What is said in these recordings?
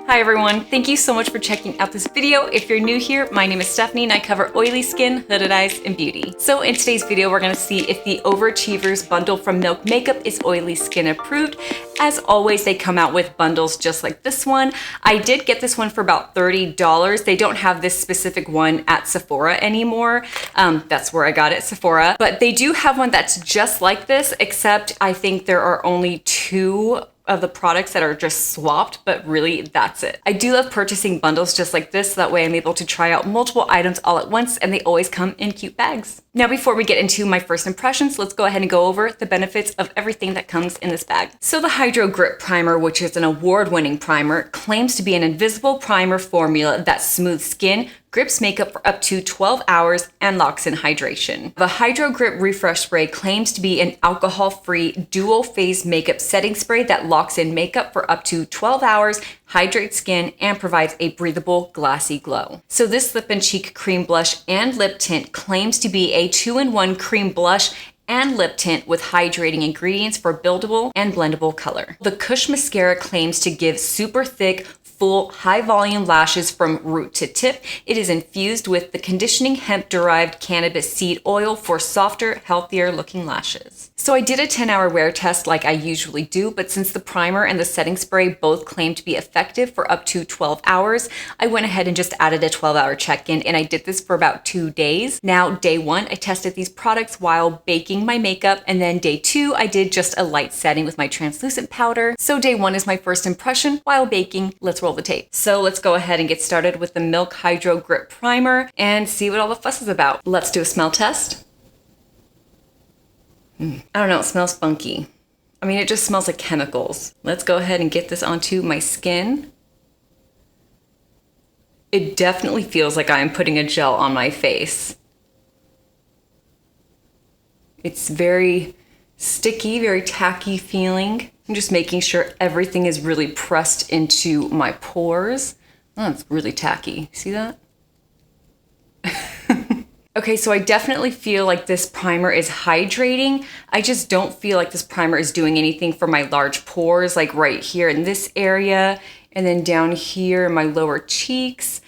Hi everyone, thank you so much for checking out this video. If you're new here, my name is Stephanie and I cover oily skin, hooded eyes, and beauty. So in today's video, we're gonna see if the Overachievers bundle from Milk Makeup is oily skin approved. As always, they come out with bundles just like this one. I did get this one for about $30. They don't have this specific one at Sephora anymore. That's where I got it, Sephora. But they do have one that's just like this, except I think there are only two of the products that are just swapped, but really that's it. I do love purchasing bundles just like this, so that way I'm able to try out multiple items all at once, and they always come in cute bags. Now, before we get into my first impressions, let's go ahead and go over the benefits of everything that comes in this bag. So the Hydro Grip Primer, which is an award-winning primer, claims to be an invisible primer formula that smooths skin, grips makeup for up to 12 hours, and locks in hydration. The Hydro Grip Refresh Spray claims to be an alcohol-free dual-phase makeup setting spray that locks in makeup for up to 12 hours, hydrates skin, and provides a breathable, glassy glow. So this lip and cheek cream blush and lip tint claims to be a 2-in-1 cream blush and lip tint with hydrating ingredients for buildable and blendable color. The Kush Mascara claims to give super thick, full, high volume lashes from root to tip. It is infused with the conditioning hemp-derived cannabis seed oil for softer, healthier looking lashes. So I did a 10-hour wear test like I usually do, but since the primer and the setting spray both claim to be effective for up to 12 hours, I went ahead and just added a 12-hour check-in, and I did this for about 2 days. Now, day 1, I tested these products while baking my makeup, and then day 2, I did just a light setting with my translucent powder. So day 1 is my first impression while baking. Let's roll the tape. So let's go ahead and get started with the Milk Hydro Grip Primer and see what all the fuss is about. Let's do a smell test. I don't know, it smells funky. I mean, it just smells like chemicals. Let's go ahead and get this onto my skin. It definitely feels like I'm putting a gel on my face. It's very sticky, very tacky feeling. I'm just making sure everything is really pressed into my pores. Oh, it's really tacky. See that? Okay, so I definitely feel like this primer is hydrating. I just don't feel like this primer is doing anything for my large pores, like right here in this area, and then down here in my lower cheeks.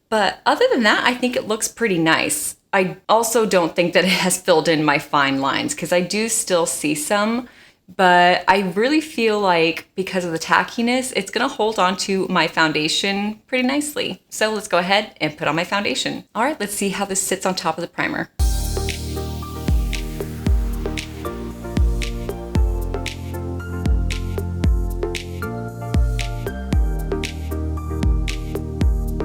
But other than that, I think it looks pretty nice. I also don't think that it has filled in my fine lines, because I do still see some, but I really feel like because of the tackiness, it's gonna hold on to my foundation pretty nicely. So let's go ahead and put on my foundation. All right, let's see how this sits on top of the primer.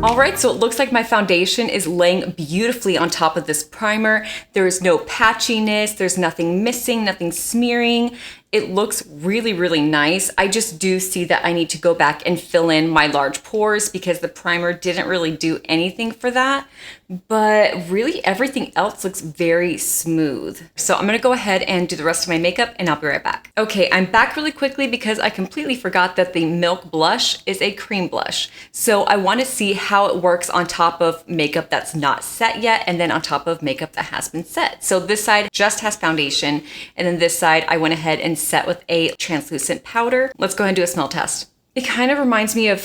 All right, so it looks like my foundation is laying beautifully on top of this primer. There is no patchiness, there's nothing missing, nothing smearing. It looks really, really nice. I just do see that I need to go back and fill in my large pores because the primer didn't really do anything for that. But really everything else looks very smooth. So I'm gonna go ahead and do the rest of my makeup and I'll be right back. Okay, I'm back really quickly because I completely forgot that the Milk blush is a cream blush. So I wanna see how it works on top of makeup that's not set yet and then on top of makeup that has been set. So this side just has foundation, and then this side I went ahead and set with a translucent powder. Let's go ahead and do a smell test. It kind of reminds me of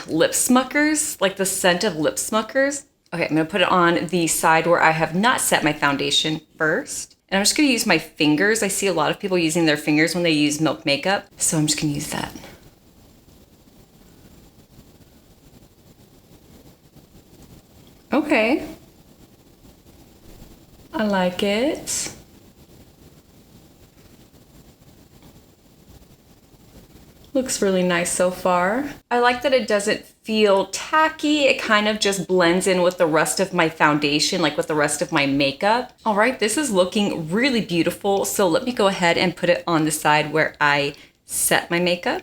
lip smuckers, like the scent of lip smuckers. Okay, I'm gonna put it on the side where I have not set my foundation first. And I'm just gonna use my fingers. I see a lot of people using their fingers when they use Milk makeup, so I'm just gonna use that. Okay. I like it. Looks really nice so far. I like that it doesn't feel tacky. It kind of just blends in with the rest of my foundation, like with the rest of my makeup. All right, this is looking really beautiful. So let me go ahead and put it on the side where I set my makeup.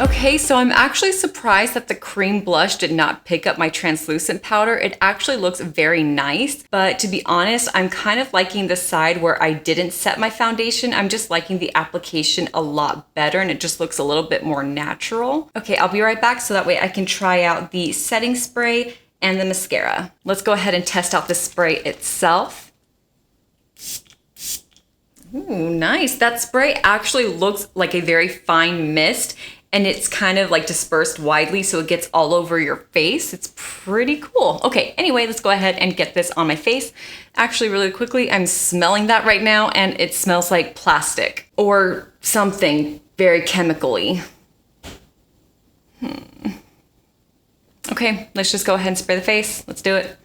Okay, so I'm actually surprised that the cream blush did not pick up my translucent powder. It actually looks very nice, but to be honest, I'm kind of liking the side where I didn't set my foundation. I'm just liking the application a lot better, and it just looks a little bit more natural. Okay, I'll be right back so that way I can try out the setting spray and the mascara. Let's go ahead and test out the spray itself. Ooh, nice. That spray actually looks like a very fine mist, and it's kind of like dispersed widely so it gets all over your face. It's pretty cool. Okay, anyway, let's go ahead and get this on my face. Actually, really quickly, I'm smelling that right now, and it smells like plastic or something very chemically. Okay, let's just go ahead and spray the face. Let's do it.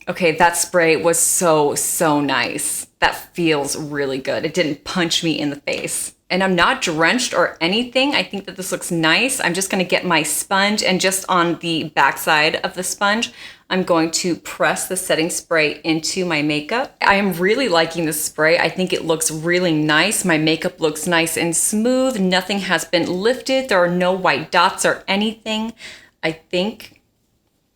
Okay, that spray was so nice. That feels really good. It didn't punch me in the face. And I'm not drenched or anything. I think that this looks nice. I'm just gonna get my sponge, and just on the backside of the sponge, I'm going to press the setting spray into my makeup. I am really liking this spray. I think it looks really nice. My makeup looks nice and smooth. Nothing has been lifted. There are no white dots or anything. I think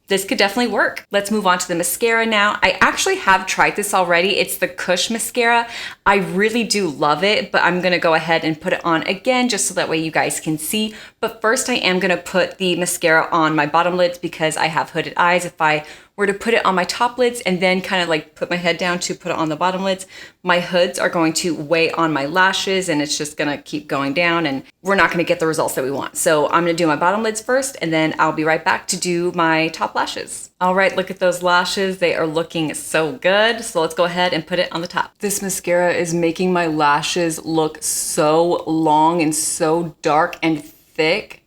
this could definitely work. Let's move on to the mascara now. I actually have tried this already. It's the Kush mascara. I really do love it, but I'm gonna go ahead and put it on again just so that way you guys can see. But first I am gonna put the mascara on my bottom lids because I have hooded eyes. If I were to put it on my top lids and then kind of like put my head down to put it on the bottom lids, my hoods are going to weigh on my lashes and it's just gonna keep going down and we're not gonna get the results that we want. So I'm gonna do my bottom lids first and then I'll be right back to do my top lashes. All right, look at those lashes. They are looking so good. So let's go ahead and put it on the top. This mascara is making my lashes look so long and so dark and thick,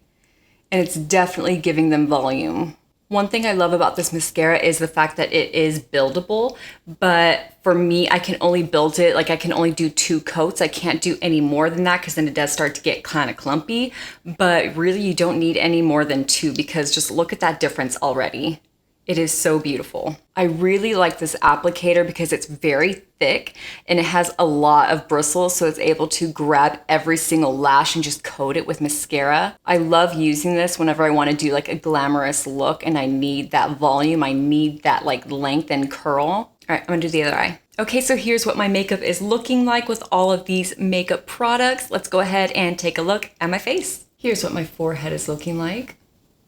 and it's definitely giving them volume. One thing I love about this mascara is the fact that it is buildable, but for me, I can only build it, like I can only do 2 coats. I can't do any more than that because then it does start to get kind of clumpy, but really you don't need any more than 2 because just look at that difference already. It is so beautiful. I really like this applicator because it's very thick and it has a lot of bristles, so it's able to grab every single lash and just coat it with mascara. I love using this whenever I want to do like a glamorous look and I need that volume. I need that like length and curl. All right, I'm gonna do the other eye. Okay, so here's what my makeup is looking like with all of these makeup products. Let's go ahead and take a look at my face. Here's what my forehead is looking like.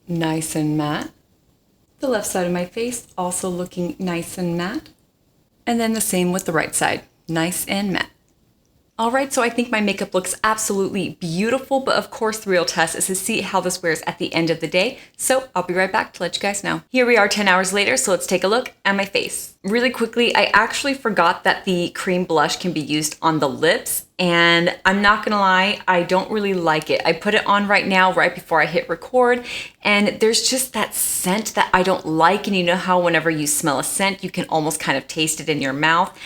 Nice and matte. The left side of my face also looking nice and matte. And then the same with the right side, nice and matte. All right, so I think my makeup looks absolutely beautiful, but of course the real test is to see how this wears at the end of the day. So I'll be right back to let you guys know. Here we are 10 hours later, so let's take a look at my face. Really quickly, I actually forgot that the cream blush can be used on the lips, and I'm not gonna lie, I don't really like it. I put it on right now, right before I hit record, and there's just that scent that I don't like, and you know how whenever you smell a scent, you can almost kind of taste it in your mouth.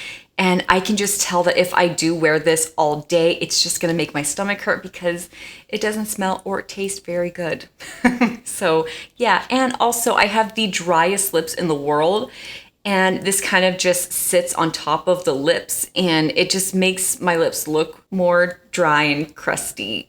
And I can just tell that if I do wear this all day, it's just gonna make my stomach hurt because it doesn't smell or taste very good. So yeah, and also I have the driest lips in the world, and this kind of just sits on top of the lips and it just makes my lips look more dry and crusty.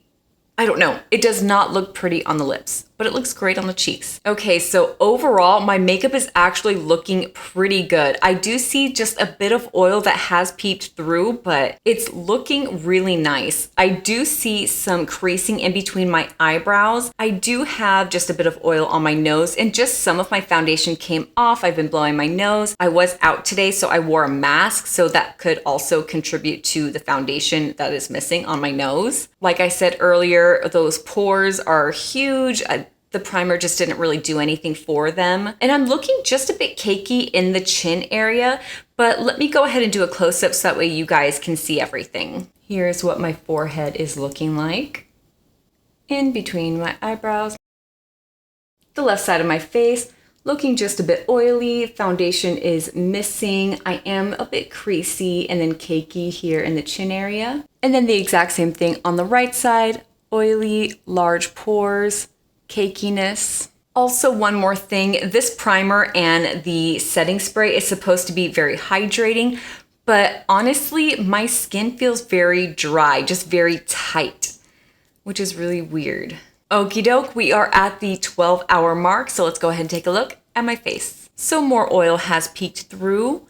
I don't know, it does not look pretty on the lips, but it looks great on the cheeks. Okay, so overall, my makeup is actually looking pretty good. I do see just a bit of oil that has peeped through, but it's looking really nice. I do see some creasing in between my eyebrows. I do have just a bit of oil on my nose, and just some of my foundation came off. I've been blowing my nose. I was out today, so I wore a mask, so that could also contribute to the foundation that is missing on my nose. Like I said earlier, those pores are huge. The primer just didn't really do anything for them. And I'm looking just a bit cakey in the chin area, but let me go ahead and do a close-up so that way you guys can see everything. Here's what my forehead is looking like. In between my eyebrows. The left side of my face, looking just a bit oily. Foundation is missing. I am a bit creasy and then cakey here in the chin area. And then the exact same thing on the right side. Oily, large pores, cakiness. Also, one more thing, this primer and the setting spray is supposed to be very hydrating, but honestly, my skin feels very dry, just very tight, which is really weird. Okie doke, we are at the 12-hour mark, so let's go ahead and take a look at my face. So more oil has peeked through,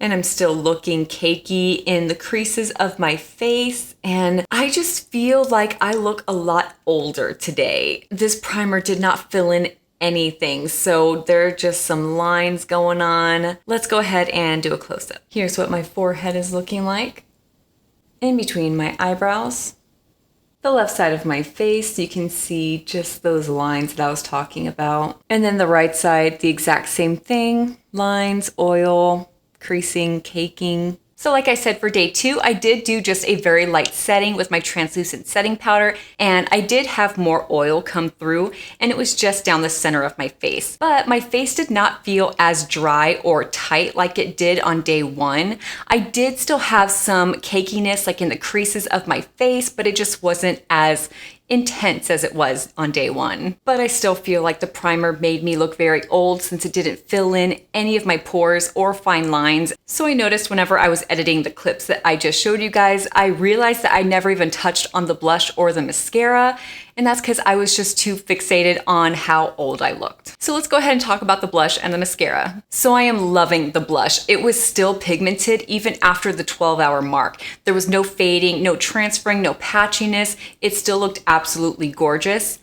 and I'm still looking cakey in the creases of my face. And I just feel like I look a lot older today. This primer did not fill in anything. So there are just some lines going on. Let's go ahead and do a close-up. Here's what my forehead is looking like. In between my eyebrows. The left side of my face, you can see just those lines that I was talking about. And then the right side, the exact same thing. Lines, oil, creasing, caking. So like I said, for day 2, I did do just a very light setting with my translucent setting powder, and I did have more oil come through, and it was just down the center of my face. But my face did not feel as dry or tight like it did on day 1. I did still have some cakiness like in the creases of my face, but it just wasn't as intense as it was on day 1. But I still feel like the primer made me look very old since it didn't fill in any of my pores or fine lines. So I noticed whenever I was editing the clips that I just showed you guys, I realized that I never even touched on the blush or the mascara. And that's because I was just too fixated on how old I looked. So let's go ahead and talk about the blush and the mascara. So I am loving the blush. It was still pigmented even after the 12-hour mark. There was no fading, no transferring, no patchiness. It still looked absolutely gorgeous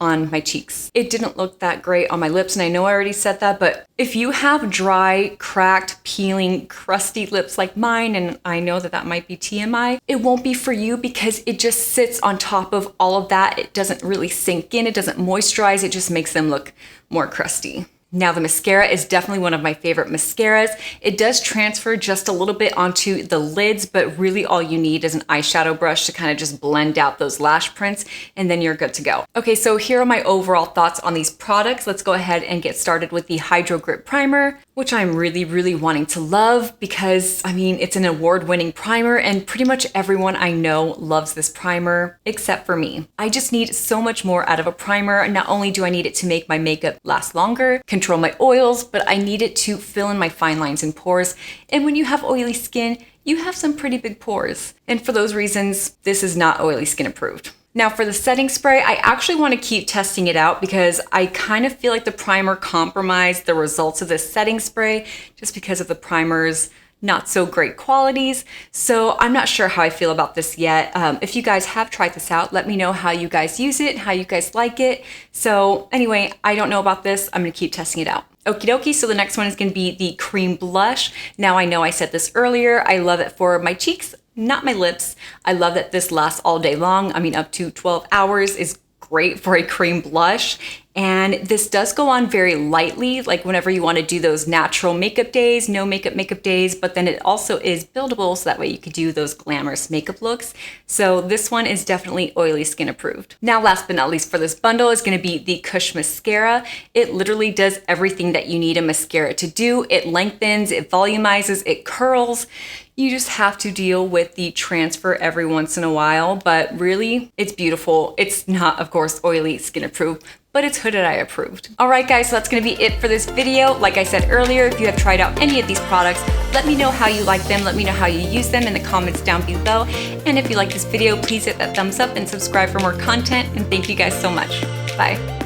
on my cheeks. It didn't look that great on my lips, and I know I already said that, but if you have dry, cracked, peeling, crusty lips like mine, and I know that that might be TMI, it won't be for you because it just sits on top of all of that. It doesn't really sink in, it doesn't moisturize, it just makes them look more crusty. Now the mascara is definitely one of my favorite mascaras. It does transfer just a little bit onto the lids, but really all you need is an eyeshadow brush to kind of just blend out those lash prints, and then you're good to go. Okay, so here are my overall thoughts on these products. Let's go ahead and get started with the Hydro Grip Primer, which I'm really wanting to love because, I mean, it's an award-winning primer and pretty much everyone I know loves this primer, except for me. I just need so much more out of a primer. Not only do I need it to make my makeup last longer, control my oils, but I need it to fill in my fine lines and pores. And when you have oily skin, you have some pretty big pores. And for those reasons, this is not oily skin approved. Now for the setting spray, I actually want to keep testing it out because I kind of feel like the primer compromised the results of this setting spray just because of the primer's not so great qualities. So I'm not sure how I feel about this yet. If you guys have tried this out, let me know how you guys use it, how you guys like it. So anyway, I don't know about this. I'm gonna keep testing it out. Okie dokie, so the next one is gonna be the cream blush. Now I know I said this earlier, I love it for my cheeks, not my lips. I love that this lasts all day long. I mean, up to 12 hours is great for a cream blush. And this does go on very lightly, like whenever you want to do those natural makeup days, no makeup days, but then it also is buildable so that way you could do those glamorous makeup looks. So this one is definitely oily skin approved. Now last but not least for this bundle is going to be the Kush Mascara. It literally does everything that you need a mascara to do. It lengthens, it volumizes, it curls. You just have to deal with the transfer every once in a while, but really it's beautiful. It's not, of course, oily skin approved, but it's Hooded Eye approved. All right, guys, so that's gonna be it for this video. Like I said earlier, if you have tried out any of these products, let me know how you like them. Let me know how you use them in the comments down below. And if you like this video, please hit that thumbs up and subscribe for more content. And thank you guys so much. Bye.